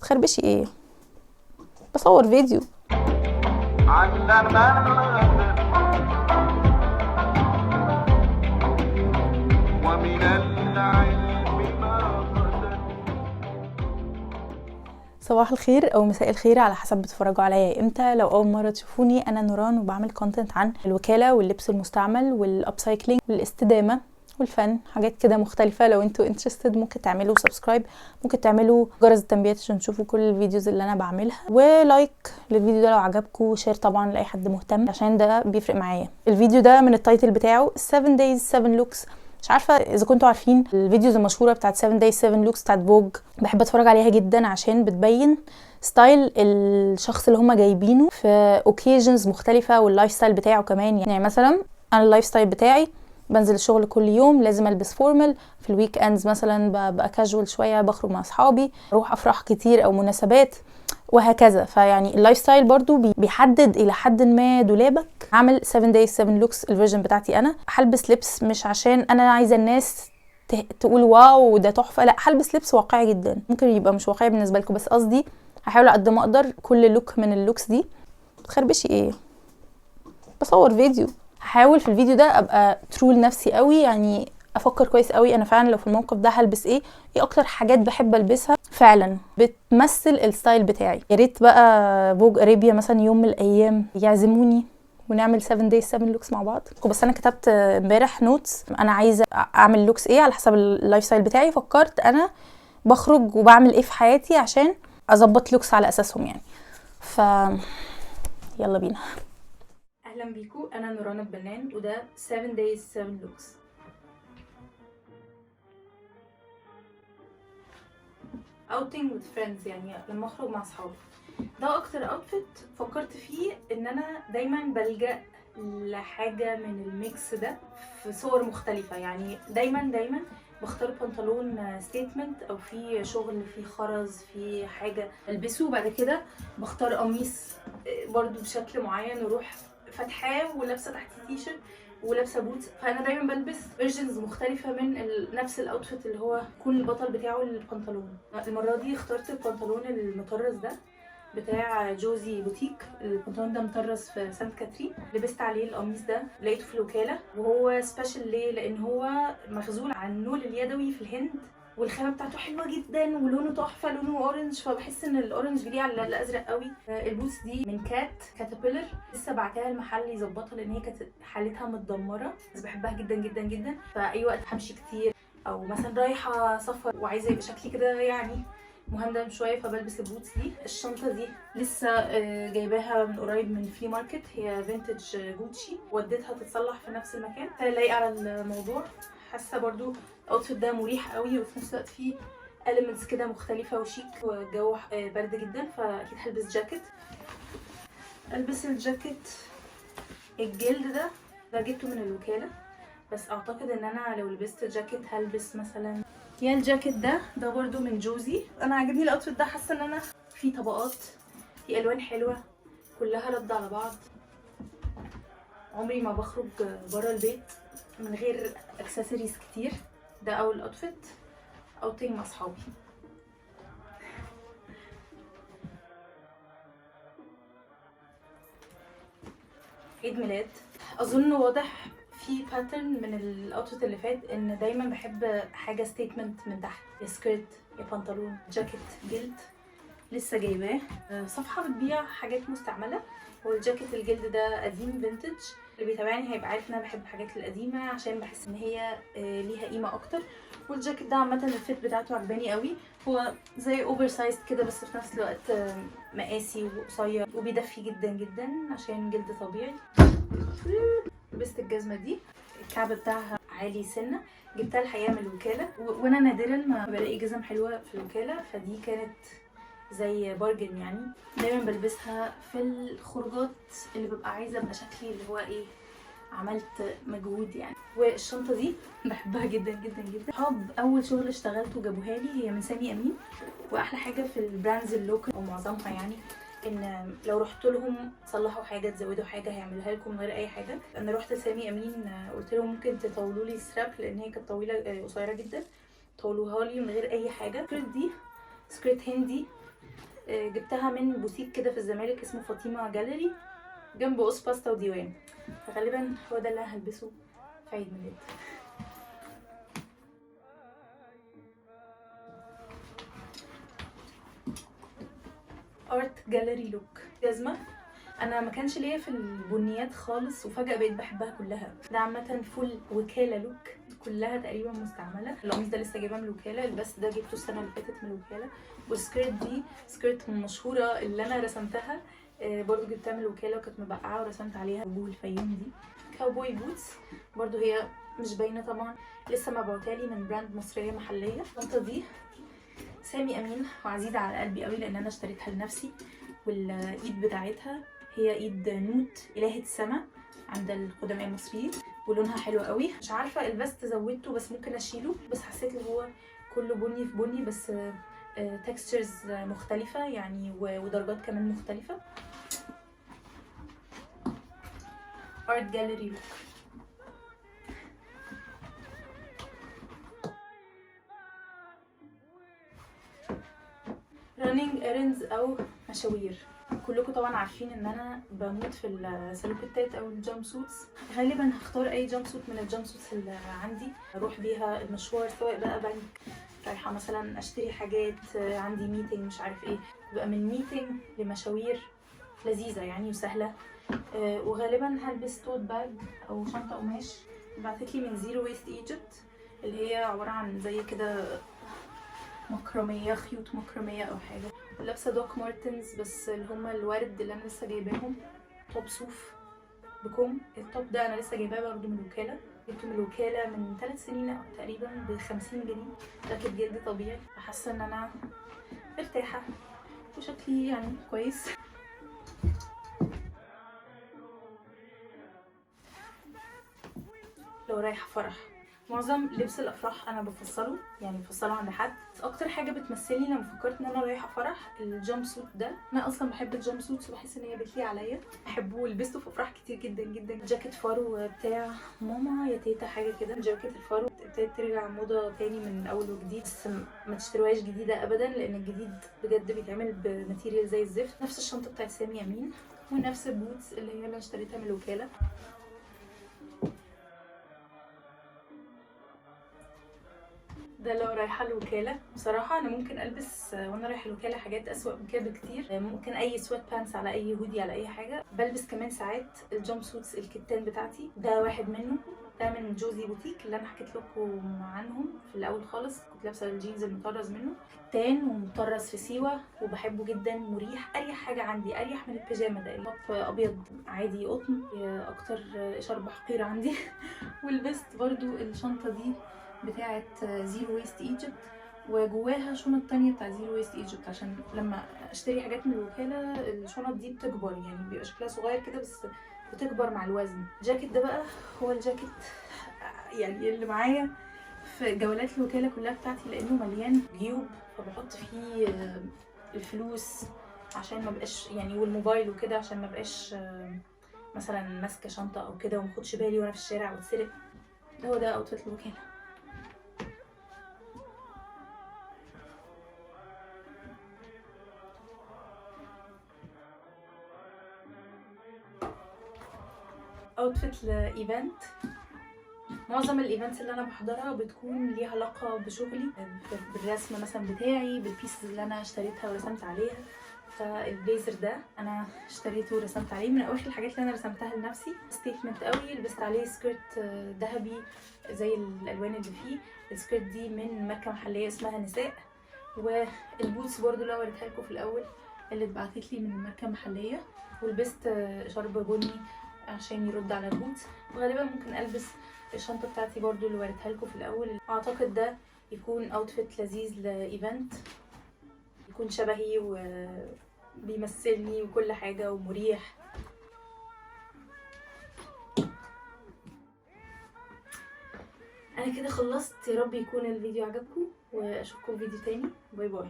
بتخربشي ايه؟ بصور فيديو. صباح الخير او مساء الخير على حسب بتتفرجوا عليا امتى. لو اول مره تشوفوني، انا نوران وبعمل كونتنت عن الوكاله واللبس المستعمل والابسايكلينج والاستدامه والفن، حاجات كده مختلفه. لو انتوا انترستد ممكن تعملوا سبسكرايب، ممكن تعملوا جرس التنبيهات عشان تشوفوا كل الفيديوز اللي انا بعملها، ولايك للفيديو ده لو عجبكم، شير طبعا لاي حد مهتم عشان ده بيفرق معايا. الفيديو ده من التايتل بتاعه 7 days 7 looks. مش عارفه اذا كنتوا عارفين الفيديوز المشهوره بتاعت 7 days 7 looks بتاعت فوج، بحب اتفرج عليها جدا عشان بتبين ستايل الشخص اللي هما جايبينه في اوكيجنز مختلفه، واللايف ستايل بتاعه كمان. يعني مثلا انا اللايف ستايل بتاعي بنزل الشغل كل يوم لازم البس فورمال، في الويك اندز مثلا ببقى كاجوال شويه، بخرج مع اصحابي، اروح افراح كتير او مناسبات وهكذا. فيعني اللايف ستايل برضو بيحدد الى حد ما دولابك. عامل 7 days 7 looks الفيرجن بتاعتي. انا هلبس لبس مش عشان انا عايزه الناس تقول واو ده تحفه، لا، هلبس لبس واقعي جدا. ممكن يبقى مش واقعي بالنسبه لكم، بس قصدي هحاول قد ما اقدر كل لوك من اللوكس دي. بتخربشي ايه؟ بصور فيديو. هحاول في الفيديو ده ابقى ترو لنفسي قوي، يعني افكر كويس قوي انا فعلا لو في الموقف ده هلبس ايه اكتر حاجات بحب البسها فعلا بتمثل الستايل بتاعي. يا ريت بقى فوج اريبيا مثلا يوم من الايام يعزموني ونعمل 7 days 7 looks مع بعض. بس انا كتبت امبارح نوتس انا عايزه اعمل لوكس ايه على حسب اللايف ستايل بتاعي. فكرت انا بخرج وبعمل ايه في حياتي عشان اظبط لوكس على اساسهم يعني. يلا بينا. اهلا بيكم، انا نوران البنان وده 7 days 7 looks. outing with friends، يعني لما اخرج مع اصحابي. ده اكتر اوتفيت فكرت فيه ان انا دايما بلجأ لحاجه من الميكس ده في صور مختلفه. يعني دايما بختار بنطلون ستيتمنت او في شغل في خرز في حاجه البسه، وبعد كده بختار قميص برضو بشكل معين واروح فتحاه ولابسه تحت تيشرت ولابسه بوتس. فانا دايما بلبس فيرجنز مختلفه من نفس الاوتفيت اللي هو يكون البطل بتاعه البنطلون. المره دي اخترت البنطلون المطرز ده بتاع جوزي بوتيك. البنطلون ده مطرز في سانت كاترين. لبست عليه القميص ده، لقيته في الوكاله، وهو سبيشال ليه؟ لان هو مخزون عن النول اليدوي في الهند، والخامه بتاعته حلوه جدا ولونه تحفه، لونه اورنج، فبحس ان الاورنج بيليق على الازرق قوي. البوتس دي من كاتابيلر، لسه بعتها المحل يظبطها لان هي كانت حالتها متدمره، بس بحبها جدا جدا جدا. فاي وقت همشي كتير او مثلا رايحه سفر وعايزه يبقى شكلي كده يعني مهندم شويه، فبلبس البوتس دي. الشنطه دي لسه جايباها من قريب من فلي ماركت، هي فينتج جوتشي، وديتها تتصلح في نفس المكان، لايقه على الموضوع. حاسه برضو الاوتفيت ده مريح قوي، وفي نفس الوقت فيه elements كده مختلفه وشيك، والجو برد جدا فاكيد هلبس جاكيت. البس الجاكيت الجلد ده جبته من الوكاله، بس اعتقد ان انا لو لبست جاكيت هلبس مثلا يا الجاكيت ده برضو من جوزي. انا عاجبني الاوتفيت ده، حاسه ان انا في طبقات، في الوان حلوه كلها رد على بعض. عمري ما بخرج بره البيت من غير اكسسوارز كتير. ده اول اوتفيت اوتنج مع اصحابي. عيد ميلاد، اظن واضح في باترن من الاوتفيت اللي فات ان دايما بحب حاجه ستيتمنت من تحت، يا سكيرت يا بنطلون، جاكيت جلد لسه جايباه. صفحه بتبيع حاجات مستعمله، والجاكيت الجلد ده قديم فينتج. اللي بيتابعني هيبقى عارف ان انا بحب الحاجات القديمه عشان بحس ان هي ليها قيمه اكتر. والجاكيت ده عامه الفيت بتاعته عجباني قوي، هو زي اوفر سايز كده بس في نفس الوقت مقاسي وقصير وبيدفي جدا جدا عشان جلد طبيعي. لبست الجزمه دي، الكعب بتاعها عالي سنه، جبتها الحقيقه من الوكاله، وانا نادرا ما بلاقي جزم حلوه في الوكاله، فدي كانت زي بارجن يعني. دايما بلبسها في الخروجات اللي ببقى عايزه ابقى شكلي اللي هو ايه، عملت مجهود يعني. والشنطه دي بحبها جدا جدا جدا. اول شغل اشتغلته جابوها لي، هي من سامي امين. واحلى حاجه في البراندز اللوكال او معظمها يعني ان لو رحت لهم تصلحوا حاجه تزودوا حاجه هيعملها لكم من غير اي حاجه. انا رحت لسامي امين قلت لهم ممكن تطولوا لي الستراب لان هي كانت طويله قصيره جدا، طولوها لي من غير اي حاجه. السكرت دي سكرت هندي جبتها من بوتيك كده في الزمالك اسمه فاطمه جاليري جنب قوس باستا وديوان، فغالبا هو ده اللي هلبسه في عيد ميلاد. ارت جاليري لوك. جزمه انا ما كانش ليا في البنيات خالص وفجاه بقيت بحبها كلها. ده عامه فول وكاله لوك، كلها تقريبا مستعمله. القميص ده لسه جايباه من الوكاله، البس ده جبته السنه اللي فاتت من الوكاله. والسكيرت دي سكيرت مشهوره اللي انا رسمتها برضو جبتها من الوكاله وكانت مبقعه ورسمت عليها وجوه الفيوم دي. كاوبوي بوتس برضو هي مش باينه طبعا، لسه مبعوتها لي من براند مصريه محليه. الشنطه دي سامي امين وعزيزه على قلبي قوي لان انا اشتريتها لنفسي، والايد بتاعتها هي ايد نوت الهه السماء عند القدماء المصريين، ولونها حلو قوي. مش عارفه البست زودته بس ممكن اشيله، بس حسيت ان هو كله بني في بني بس تكستشرز مختلفه يعني ودرجات كمان مختلفه. ارت جاليري لوك. رانينج ايرندز او مشاوير. كلكم طبعا عارفين ان انا بموت في السلوكتات او الجامب سوتس. غالبا هختار اي جامب سوت من الجامب سوتس اللي عندي اروح بيها المشوار، سواء بقى بنك، رايحه مثلا اشتري حاجات، عندي ميتنج مش عارف ايه، بقى من ميتنج لمشاوير لذيذه يعني وسهله. وغالبا هلبس توت باج او شنطه قماش بعتتلي من زيرو ويست ايجيبت، اللي هي عباره عن زي كده مكرميه، خيوط مكرميه او حاجه. لابسه دوك مارتنز بس اللي هما الورد اللي انا لسه جايباهم، توب صوف بكم. التوب ده انا لسه جايباه برضه من الوكاله، جبته من الوكاله من 3 سنين تقريبا ب50 جنيه. جاكيت جلد طبيعي، فحاسه ان انا مرتاحه وشكلي يعني كويس. لو رايحه فرح، معظم لبس الافراح انا بفصله عند حد. اكتر حاجه بتمثلني لما فكرت ان انا رايحه فرح الجامب سوت ده. انا اصلا بحب الجامب سوتس وبحس ان هي بتليق عليا، بحبه ولبسته في افراح كتير جدا جدا. جاكيت فارو بتاع ماما يا تيتا حاجه كده. جاكيت الفارو ابتدت ترجع موضه تاني من اول وجديد، بس ما تشتروهاش جديده ابدا لان الجديد بجد بيتعمل بماتيريال زي الزفت. نفس الشنطه بتاعت سامي امين ونفس البوتس اللي هي اللي اشتريتها من الوكاله. ده لو رايحه الوكاله. بصراحه انا ممكن البس وانا رايحه الوكاله حاجات اسوأ من كده بكتير، ممكن اي سويت بانس على اي هودي على اي حاجه. بلبس كمان ساعات الجامب سوتس الكتان بتاعتي، ده واحد منهم، ده من جوزي بوتيك اللي انا حكيت لكم عنهم في الاول خالص. كنت لابسه الجينز المطرز منه، كتان ومطرز في سيوه وبحبه جدا، مريح، اريح حاجه عندي، اريح من البيجامه. ده الطب ابيض عادي قطن، اكتر شرب حقير عندي. ولبست برضو الشنطه دي بتاعه زيرو ويست ايجيبت، وجواها شنط تانية بتاع زيرو ويست ايجيبت، عشان لما اشتري حاجات من الوكاله الشنط دي بتكبر، يعني بيبقى شكلها صغير كده بس بتكبر مع الوزن. الجاكيت ده بقى هو الجاكيت يعني اللي معايا في جولات الوكاله كلها بتاعتي، لانه مليان جيوب فبحط فيه الفلوس عشان ما بقاش يعني، والموبايل وكده عشان ما بقاش مثلا ماسكه شنطه او كده وما اخدش بالي وانا في الشارع واتسرق. هو ده اوتفيت الوكاله. اوتفيت لايفنت. معظم الايفنتس اللي انا بحضرها بتكون ليها علاقه بشغلي، بالرسم مثلا بتاعي، بالبيسز اللي انا اشتريتها ورسمت عليها. فالبليزر ده انا اشتريته ورسمت عليه، من اواخر الحاجات اللي انا رسمتها لنفسي. ستيتمنت قوي، لبست عليه سكيرت ذهبي زي الالوان اللي فيه. السكيرت دي من ماركه محليه اسمها نساء. والبوتس برضو اللي وريتها لكم في الاول اللي اتبعتت لي من ماركه محليه. ولبست شرب بني عشان يرد على البوتس. وغالبا ممكن البس الشنطه بتاعتي برضو اللي وريتها لكم في الاول. اعتقد ده يكون اوتفيت لذيذ لايفنت، يكون شبهي وبيمثلني وكل حاجه ومريح. انا كده خلصت، يا رب يكون الفيديو عجبكم واشوفكم في فيديو تاني. باي باي.